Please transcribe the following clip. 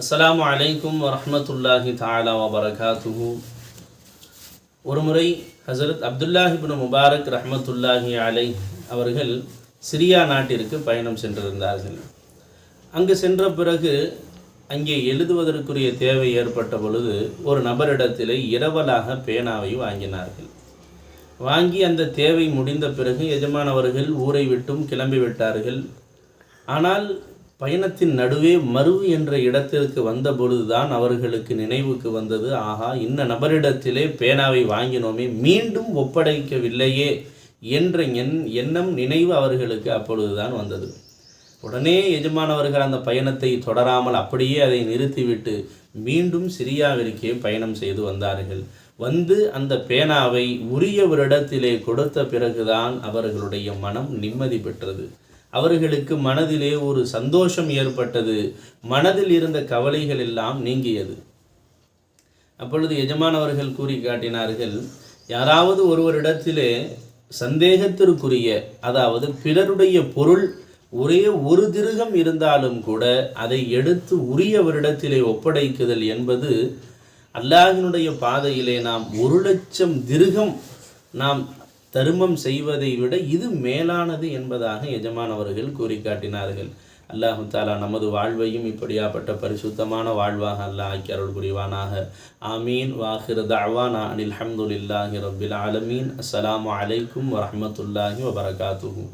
அஸ்ஸலாமு அலைக்கும் வரஹ்மத்துல்லாஹி தஆலா வபரகாத்துஹு. ஒரு முறை ஹஸரத் அப்துல்லாஹ் இப்னு முபாரக் ரஹ்மத்துல்லாஹி அலைஹ் அவர்கள் சிரியா நாட்டிற்கு பயணம் சென்றிருந்தார்கள். அங்கு சென்ற பிறகு அங்கே எழுதுவதற்குரிய தேவை ஏற்பட்ட பொழுது ஒரு நபரிடத்திலே இரவலாக பேனாவை வாங்கினார்கள். வாங்கி அந்த தேவை முடிந்த பிறகு எஜமானவர்கள் ஊரை விட்டும் கிளம்பிவிட்டார்கள். ஆனால் பயணத்தின் நடுவே மருவு என்ற இடத்திற்கு வந்த பொழுதுதான் அவர்களுக்கு நினைவுக்கு வந்தது, ஆகா, இன்ன நபரிடத்திலே பேனாவை வாங்கினோமே, மீண்டும் ஒப்படைக்கவில்லையே என்ற எண்ணம் நினைவு அவர்களுக்கு அப்பொழுதுதான் வந்தது. உடனே எஜமானவர்கள் அந்த பயணத்தை தொடராமல் அப்படியே அதை நிறுத்திவிட்டு மீண்டும் சிரியாவிற்கே பயணம் செய்து வந்தார்கள். வந்து அந்த பேனாவை உரியவரிடத்திலே கொடுத்த பிறகுதான் அவர்களுடைய மனம் நிம்மதி பெற்றது. அவர்களுக்கு மனதிலே ஒரு சந்தோஷம் ஏற்பட்டது. மனதில் இருந்த கவலைகள் எல்லாம் நீங்கியது. அப்பொழுது எஜமானவர்கள் கூறி காட்டினார்கள், யாராவது ஒருவரிடத்திலே சந்தேகத்திற்குரிய, அதாவது பிறருடைய பொருள் ஒரே ஒரு திர்ஹம் இருந்தாலும் கூட அதை எடுத்து உரியவரிடத்திலே ஒப்படைக்குதல் என்பது அல்லாஹ்வினுடைய பாதையிலே நாம் 1,00,000 திர்ஹம் நாம் தர்மம் செய்வதை விட இது மேலானது என்பதாக எஜமானவர்கள் கூறி காட்டினார்கள். அல்லாஹு தாலா நமது வாழ்வையும் இப்படியாப்பட்ட பரிசுத்தமான வாழ்வாக அல்லாஹ் ஆக்கி அருள் புரிவானாக. ஆமீன். வாஹிர் தஅவானா அனில் ஹம்துலில்லாஹி ரப்பில் ஆலமீன். அஸ்ஸலாமு அலைக்கும் வரஹ்மத்துல்லாஹி வபரகாத்துஹு.